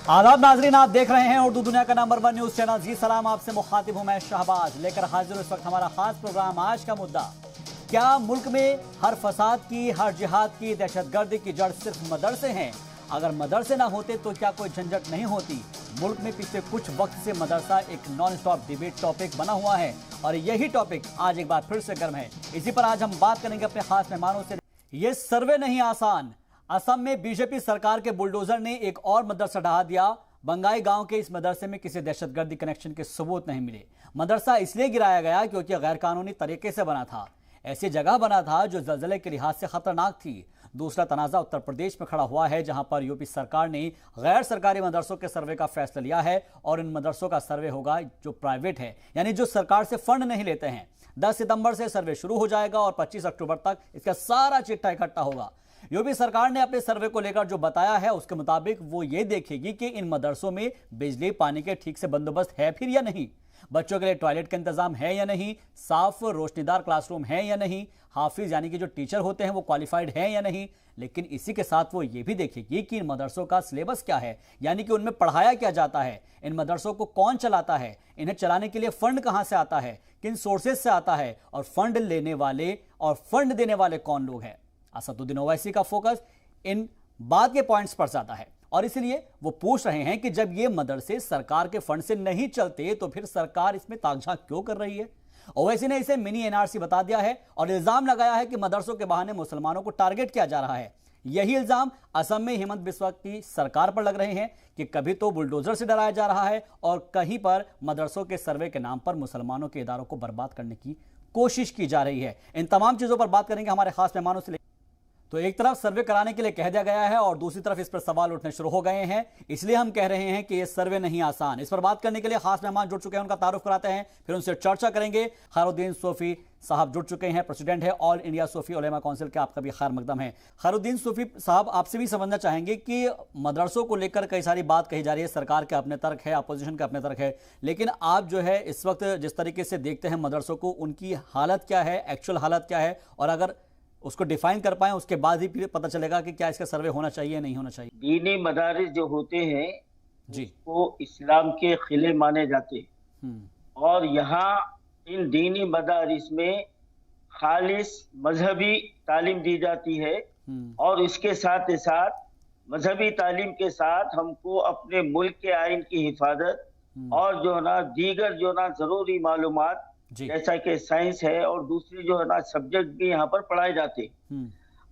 आदाब नाजरीन, आप देख रहे हैं उर्दू दुनिया का नंबर 1 न्यूज चैनल जी सलाम। आपसे मुखातिब हूं मैं शहबाज, लेकर हाजिर इस वक्त हमारा खास प्रोग्राम। आज का मुद्दा, क्या मुल्क में हर फसाद की, हर जिहाद की, दहशतगर्दी की जड़ सिर्फ मदरसे हैं? अगर मदरसे ना होते तो क्या कोई झंझट नहीं होती? मुल्क में पिछले कुछ वक्त से मदरसा एक नॉन स्टॉप डिबेट टॉपिक बना हुआ है और यही टॉपिक आज एक बार फिर से गर्म है। इसी पर आज हम बात करेंगे अपने खास मेहमानों से। ये सर्वे नहीं आसान। असम में बीजेपी सरकार के बुलडोजर ने एक और मदरसा ढहा दिया। बंगाई गांव के इस मदरसे में किसी दहशतगर्दी कनेक्शन के सबूत नहीं मिले। मदरसा इसलिए गिराया गया क्योंकि गैर कानूनी तरीके से बना था, ऐसी जगह बना था जो जलजले के लिहाज से खतरनाक थी। दूसरा तनाजा उत्तर प्रदेश में खड़ा हुआ है, जहां पर यूपी सरकार ने गैर सरकारी मदरसों के सर्वे का फैसला लिया है और इन मदरसों का सर्वे होगा जो प्राइवेट है, यानी जो सरकार से फंड नहीं लेते हैं। 10 सितंबर से सर्वे शुरू हो जाएगा और 25 अक्टूबर तक इसका सारा चिट्ठा इकट्ठा होगा। यूपी सरकार ने अपने सर्वे को लेकर जो बताया है उसके मुताबिक वो ये देखेगी कि इन मदरसों में बिजली पानी के ठीक से बंदोबस्त है फिर या नहीं, बच्चों के लिए टॉयलेट का इंतजाम है या नहीं, साफ रोशनीदार क्लासरूम है या नहीं, हाफिज यानी कि जो टीचर होते हैं वो क्वालिफाइड है या नहीं। लेकिन इसी के साथ वो ये भी देखेगी कि इन मदरसों का सिलेबस क्या है, यानी कि उनमें पढ़ाया क्या जाता है, इन मदरसों को कौन चलाता है, इन्हें चलाने के लिए फंड कहां से आता है, किन सोर्सेज से आता है, और फंड लेने वाले और फंड देने वाले कौन लोग हैं। असदुद्दीन ओवैसी का फोकस इन बात के पॉइंट्स पर ज्यादा है और इसलिए वो पूछ रहे हैं कि जब ये मदरसे सरकार के फंड से नहीं चलते तो फिर सरकार इसमें ताकझांक क्यों कर रही है। ओवैसी ने इसे मिनी एनआरसी बता दिया है और इल्जाम लगाया है कि मदरसों के बहाने मुसलमानों को टारगेट किया जा रहा है। यही इल्जाम असम में हेमंत बिस्वा की सरकार पर लग रहे हैं कि कभी तो बुलडोजर से डराया जा रहा है और कहीं पर मदरसों के सर्वे के नाम पर मुसलमानों के इदारों को बर्बाद करने की कोशिश की जा रही है। इन तमाम चीजों पर बात करेंगे हमारे खास मेहमानों से। तो एक तरफ सर्वे कराने के लिए कह दिया गया है और दूसरी तरफ इस पर सवाल उठने शुरू हो गए हैं, इसलिए हम कह रहे हैं कि ये सर्वे नहीं आसान। इस पर बात करने के लिए खास मेहमान जुड़ चुके हैं, उनका तारुफ कराते हैं, फिर उनसे चर्चा करेंगे। खैरुद्दीन सूफी साहब जुड़ चुके हैं, प्रेसिडेंट है ऑल इंडिया सूफी उलेमा काउंसिल के, आपका भी खैर मकदम है। खैरुद्दीन सूफी साहब, आपसे भी समझना चाहेंगे कि मदरसों को लेकर कई सारी बात कही जा रही है, सरकार के अपने तर्क है, अपोजिशन के अपने तर्क है, लेकिन आप जो है इस वक्त जिस तरीके से देखते हैं मदरसों को, उनकी हालत क्या है, एक्चुअल हालत क्या है, और अगर उसको डिफाइन कर पाए उसके बाद ही फिर पता चलेगा कि क्या इसका सर्वे होना चाहिए नहीं होना चाहिए। दीनी मदारिस जो होते हैं जी, वो इस्लाम के खिले माने जाते हैं और यहाँ इन दीनी मदारिस में खालिस मजहबी तालीम दी जाती है और इसके साथ ही साथ मजहबी तालीम के साथ हमको अपने मुल्क के आइन की हिफाजत और जो ना दीगर जो ना जरूरी मालूमात जैसा कि साइंस है और दूसरी जो है ना सब्जेक्ट भी यहाँ पर पढ़ाए जाते।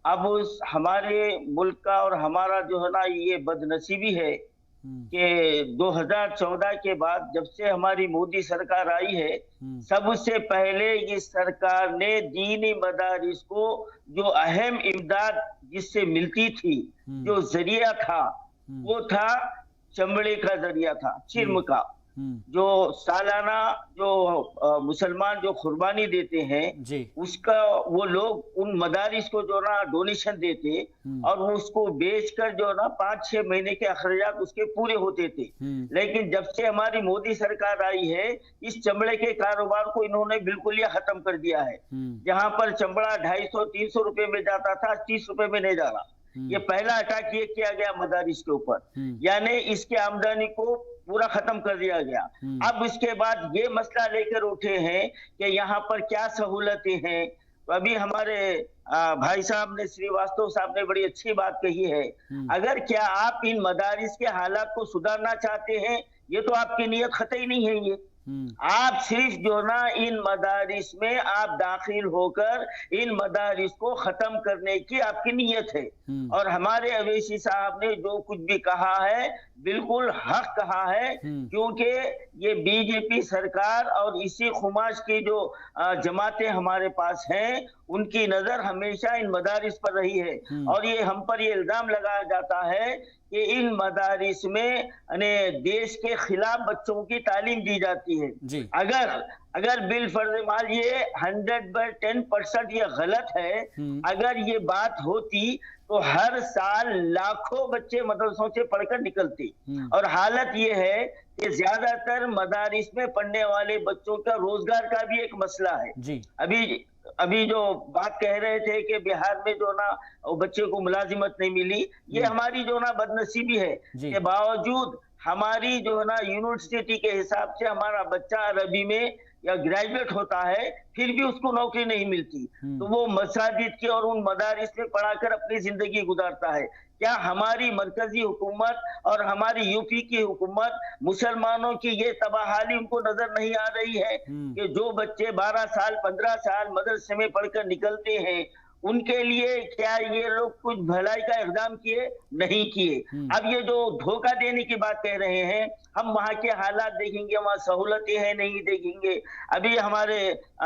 अब उस हमारे मुल्क का और हमारा जो है ना ये बदनसीबी है कि 2014 के बाद जब से हमारी मोदी सरकार आई है, सबसे पहले इस सरकार ने दीनी मदारिस को जो अहम इमदाद जिससे मिलती थी, जो जरिया था, वो था चमड़े का जरिया था, चिर्म का, जो सालाना जो मुसलमान जो कुर्बानी देते हैं उसका वो लोग उन मदारिस को जो ना डोनेशन देते और वो उसको बेचकर जो ना 5-6 महीने के अखराजात उसके पूरे होते थे। लेकिन जब से हमारी मोदी सरकार आई है, इस चमड़े के कारोबार को इन्होंने बिल्कुल ही खत्म कर दिया है। जहां पर चमड़ा 250-300 रुपए में जाता था, 30 रुपए में नहीं जा रहा। ये पहला अटैक ये किया गया मदारिस के ऊपर, यानी इसके आमदनी को पूरा खत्म कर दिया गया। अब इसके बाद ये मसला लेकर उठे हैं कि यहाँ पर क्या सहूलतें हैं। तो अभी हमारे भाई साहब ने, श्रीवास्तव साहब ने बड़ी अच्छी बात कही है। अगर क्या आप इन मदारिस के हालात को सुधारना चाहते हैं, ये तो आपकी नीयत कतई नहीं है। ये आप सिर्फ जो ना इन मदारिस में आप दाखिल होकर इन मदारिस को खत्म करने की आपकी नीयत है। और हमारे अवैसी साहब ने जो कुछ भी कहा है बिल्कुल हक कहा है, क्योंकि ये बीजेपी सरकार और इसी खुमाश की जो जमातें हमारे पास हैं, उनकी नजर हमेशा इन मदारिस पर रही है और ये हम पर ये इल्जाम लगाया जाता है कि इन मदारिस में देश के खिलाफ बच्चों की तालीम दी जाती है। अगर बिल फर्जमाल ये 110% ये गलत है। अगर ये बात होती तो हर साल लाखों बच्चे मदरसों से पढ़कर निकलते और हालत ये है कि ज्यादातर मदारिस में पढ़ने वाले बच्चों का रोजगार का भी एक मसला है। अभी अभी जो बात कह रहे थे कि बिहार में जो ना वो बच्चे को मुलाजिमत नहीं मिली, ये हमारी जो ना बदनसीबी है के बावजूद हमारी जो है ना यूनिवर्सिटी के हिसाब से हमारा बच्चा अरबी में या ग्रेजुएट होता है, फिर भी उसको नौकरी नहीं मिलती। तो वो मसाजिद के और उन मदारिस में पढ़ाकर अपनी जिंदगी गुजारता है। क्या हमारी मरकजी हुकूमत और हमारी यूपी की हुकूमत मुसलमानों की ये तबाहाली उनको नजर नहीं आ रही है कि जो बच्चे 12 साल 15 साल मदरसे में पढ़कर निकलते हैं, उनके लिए क्या ये लोग कुछ भलाई का इक़दाम किए? नहीं किए। अब ये जो धोखा देने की बात कह रहे हैं, हम वहाँ के हालात देखेंगे, वहाँ सहूलतें हैं नहीं देखेंगे। अभी हमारे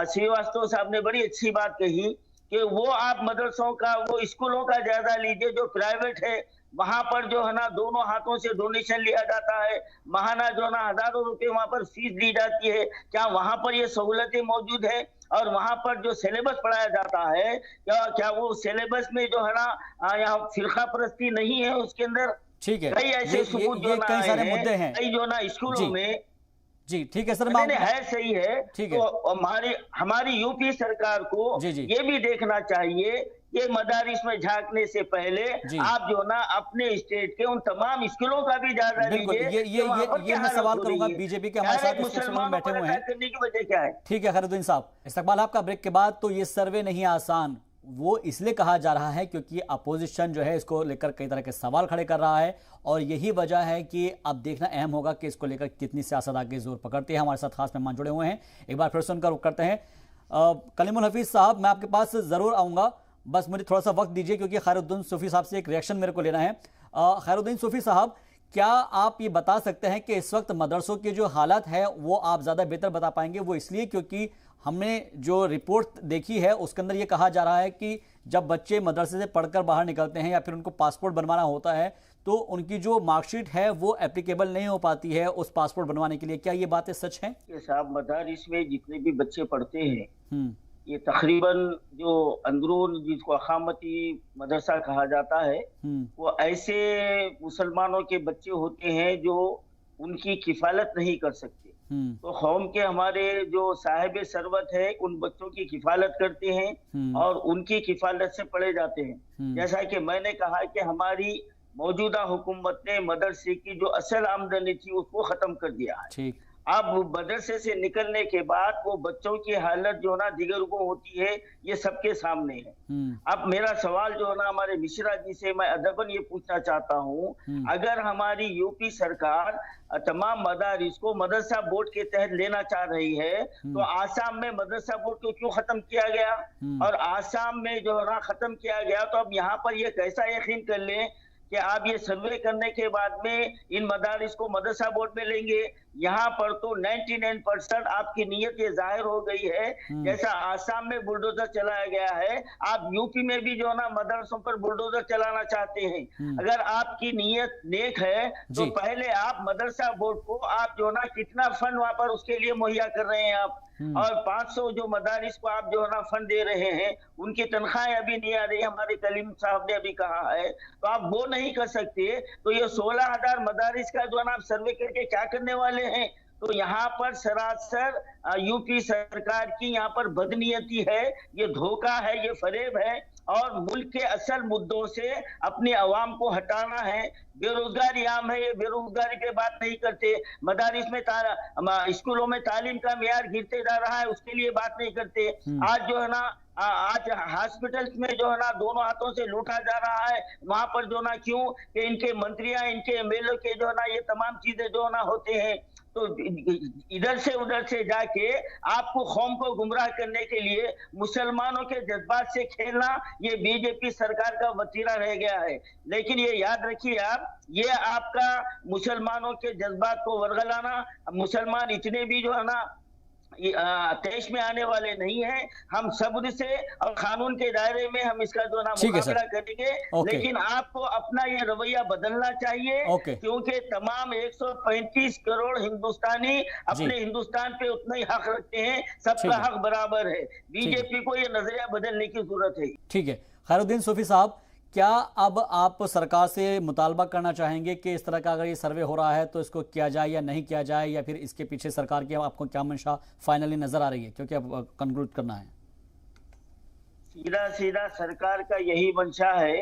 श्रीवास्तव साहब ने बड़ी अच्छी बात कही कि वो आप मदरसों का, वो स्कूलों का जायजा लीजिए जो प्राइवेट है, वहां पर जो है ना दोनों हाथों से डोनेशन लिया जाता है, महाना जो है ना हजारों रुपए वहां पर फीस दी जाती है। क्या वहां पर ये सहूलतें मौजूद है? और वहां पर जो सिलेबस पढ़ाया जाता है, क्या वो सिलेबस में जो है ना यहाँ फिरका परस्ती नहीं है उसके अंदर? ठीक है, कई ऐसे सबूत जो ना कई सारे मुद्दे हैं, कई जो ना स्कूलों में जी ठीक है सर, है सही है। तो हमारी यूपी सरकार को ये भी देखना चाहिए कि मदारिस में झांकने से पहले आप जो ना अपने स्टेट के उन तमाम स्कूलों का भी जायजा लीजिए। ये मैं सवाल करूंगा, बीजेपी के हमारे साथ मुसलमान बैठे हुए हैं, करने की वजह क्या है? ठीक है खैरुद्दीन साहब, इस्तकबाल आपका ब्रेक के बाद। तो ये सर्वे नहीं आसान, वो इसलिए कहा जा रहा है क्योंकि अपोजिशन जो है इसको लेकर कई तरह के सवाल खड़े कर रहा है, और यही वजह है कि अब देखना अहम होगा कि इसको लेकर कितनी सियासत आगे जोर पकड़ती है। हमारे साथ खास मेहमान जुड़े हुए हैं, एक बार फिर से उनका रुख करते हैं। कलीमुल हफीज साहब, मैं आपके पास जरूर आऊंगा, बस मुझे थोड़ा सा वक्त दीजिए क्योंकि खैरुद्दीन सूफी साहब से एक रिएक्शन मेरे को लेना है। खैरुद्दीन सूफी साहब, क्या आप ये बता सकते हैं कि इस वक्त मदरसों की जो हालत है वो आप ज़्यादा बेहतर बता पाएंगे? वो इसलिए क्योंकि हमने जो रिपोर्ट देखी है उसके अंदर ये कहा जा रहा है कि जब बच्चे मदरसे से पढ़कर बाहर निकलते हैं या फिर उनको पासपोर्ट बनवाना होता है तो उनकी जो मार्कशीट है वो एप्लीकेबल नहीं हो पाती है उस पासपोर्ट बनवाने के लिए। क्या ये बातें सच हैं? साहब, मदारिस में जितने भी बच्चे पढ़ते हैं ये तकरीबन जो अंदरून जिसको अखामती मदरसा कहा जाता है, वो ऐसे मुसलमानों के बच्चे होते हैं जो उनकी किफालत नहीं कर सकते। तो कौम के हमारे जो साहिब सरवत है उन बच्चों की किफालत करते हैं और उनकी किफालत से पढ़े जाते हैं। जैसा कि मैंने कहा कि हमारी मौजूदा हुकूमत ने मदरसे की जो असल आमदनी थी उसको खत्म कर दिया है। अब मदरसे से निकलने के बाद वो बच्चों की हालत जो ना दिगर को होती है, ये सबके सामने है। अब मेरा सवाल जो है ना हमारे मिश्रा जी से मैं अदबन ये पूछना चाहता हूँ, अगर हमारी यूपी सरकार तमाम मदारिस को मदरसा बोर्ड के तहत लेना चाह रही है तो आसाम में मदरसा बोर्ड को क्यों खत्म किया गया? और आसाम में जो है ना खत्म किया गया तो अब यहाँ पर ये कैसा यकीन कर लें कि आप ये सर्वे करने के बाद में इन मदारिस को मदरसा बोर्ड में लेंगे? यहाँ पर तो 99% आपकी नीयत ये जाहिर हो गई है। जैसा आसाम में बुलडोजर चलाया गया है, आप यूपी में भी जो ना मदरसों पर बुलडोजर चलाना चाहते हैं। अगर आपकी नीयत नेक है तो पहले आप मदरसा बोर्ड को आप जो ना कितना फंड वहां पर उसके लिए मुहैया कर रहे हैं आप, और 500 जो मदारिस को आप जो है ना फंड दे रहे हैं उनकी तनख्वाहें अभी नहीं आ रही, हमारे कलीम साहब ने अभी कहा है, तो आप वो नहीं कर सकते तो ये 16,000 मदारिस का जो है ना आप सर्वे करके क्या करने वाले हैं? तो यहाँ पर सरासर यूपी सरकार की यहाँ पर बदनीयती है, ये धोखा है, ये फरेब है, और मुल्क के असल मुद्दों से अपने अवाम को हटाना है। बेरोजगारी आम है, ये बेरोजगारी पे बात नहीं करते। मदारिस में स्कूलों में तालीम का मेयार गिरते जा रहा है, उसके लिए बात नहीं करते। आज जो है ना आज हॉस्पिटल्स में जो है ना दोनों हाथों से लूटा जा रहा है, वहां पर जो ना क्यों कि इनके मंत्रियां इनके एमएलए के जो है ना ये तमाम चीजें जो ना होते हैं। तो इधर से उधर से जाके आपको कौम को गुमराह करने के लिए मुसलमानों के जज्बात से खेलना ये बीजेपी सरकार का वतीरा रह गया है। लेकिन ये याद रखिए आप, ये आपका मुसलमानों के जज्बात को वरगलाना, मुसलमान इतने भी जो है ना देश में आने वाले नहीं है। हम सब्र से और कानून के दायरे में हम इसका जो ना मुकाबला करेंगे, लेकिन आपको अपना ये रवैया बदलना चाहिए क्योंकि तमाम 135 करोड़ हिंदुस्तानी अपने हिंदुस्तान पे उतना ही हक रखते हैं, सबका हक बराबर है। बीजेपी को ये नजरिया बदलने की जरूरत है। ठीक है खैरुद्दीन सूफी साहब, क्या अब आप सरकार से मुतालबा करना चाहेंगे कि इस तरह का अगर ये सर्वे हो रहा है तो इसको किया जाए या नहीं किया जाए, या फिर इसके पीछे सरकार की आपको क्या मंशा फाइनली नजर आ रही है, क्योंकि अब कंक्लूड करना है? सीधा सीधा सरकार का यही मंशा है,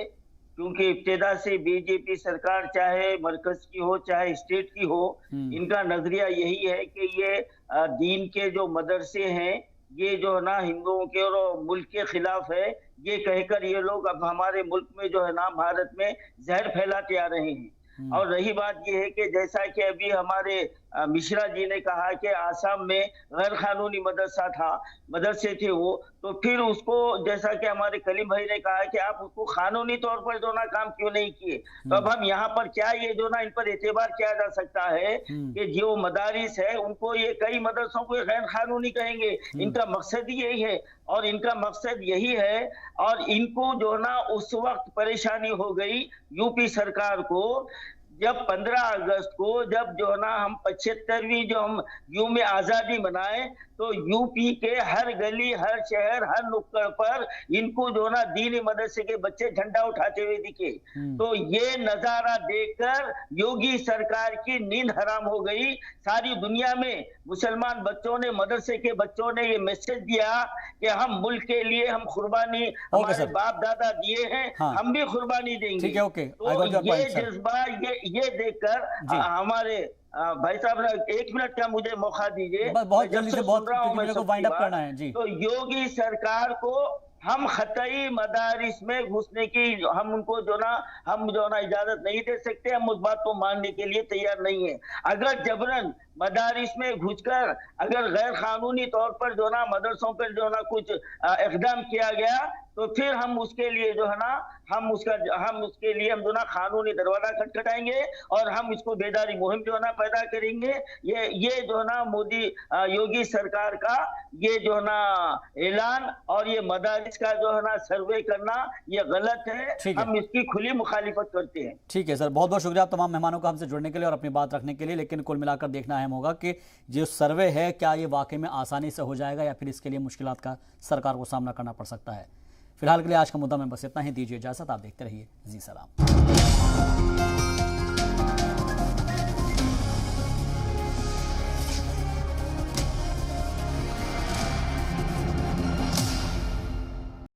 क्योंकि इब्तिदा से बीजेपी सरकार चाहे मरकज की हो चाहे स्टेट की हो, इनका नजरिया यही है कि ये दीन के जो मदरसे हैं ये जो है ना हिंदुओं के और मुल्क के खिलाफ है, ये कहकर ये लोग अब हमारे मुल्क में जो है ना भारत में जहर फैलाते आ रहे हैं। और रही बात ये है कि जैसा कि अभी हमारे मिश्रा जी ने कहा कि आसाम में गैर कानूनी मदरसे थे वो, तो फिर उसको जैसा कि हमारे कलीम भाई ने कहा कि आप उसको कानूनी तौर पर जो ना काम क्यों नहीं किए। तो अब हम यहाँ पर क्या ये जो ना इन पर एतबार किया जा सकता है कि जो मदारिस है उनको ये कई मदरसों को गैर कानूनी कहेंगे, इनका मकसद ही यही है। और इनका मकसद यही है, और इनको जो ना उस वक्त परेशानी हो गई यूपी सरकार को जब 15 अगस्त को जब जो है ना हम 75वीं जो हम यूम आजादी मनाए, तो यूपी के हर गली हर शहर हर नुक्कड़ पर इनको जो ना दीनी मदरसे के बच्चे झंडा उठाते हुए दिखे। तो ये नजारा देखकर योगी सरकार की नींद हराम हो गई। सारी दुनिया में मुसलमान बच्चों ने, मदरसे के बच्चों ने ये मैसेज दिया कि हम मुल्क के लिए हम कुर्बानी हमारे बाप दादा दिए हैं, हम भी कुर्बानी देंगे। तो ये जज्बा ये देखकर हमारे भाई साहब 1 मिनट का मुझे मौका दीजिए, बहुत जल्दी से बहुत वाइंड अप करना है जी। तो योगी सरकार को हम खतई मदारिस में घुसने की हम जो ना इजाजत नहीं दे सकते, हम उस बात को मानने के लिए तैयार नहीं है। अगर जबरन मदारिस में घुसकर अगर गैर कानूनी तौर पर जो ना मदरसों पर जो ना कुछ इक़दाम किया गया, तो फिर हम उसके लिए जो है ना हम उसके लिए हम जो ना कानूनी दरवाजा खटखटाएंगे और हम इसको बेदारी मुहिम जो है ना पैदा करेंगे। ये जो है ना मोदी योगी सरकार का ये जो है ना ऐलान और ये मदारिस का जो है ना सर्वे करना ये गलत है, हम इसकी खुली मुखालिफत करते हैं। ठीक है सर, बहुत बहुत शुक्रिया आप तमाम मेहमानों का हमसे जुड़ने के लिए और अपनी बात रखने के लिए। लेकिन कुल मिलाकर देखना अहम होगा कि जो सर्वे है क्या ये वाकई में आसानी से हो जाएगा या फिर इसके लिए मुश्किलात का सरकार को सामना करना पड़ सकता है। फिलहाल के लिए आज का मुद्दा में बस इतना ही, दीजिए इजाजत, आप देखते रहिए जी सलाम।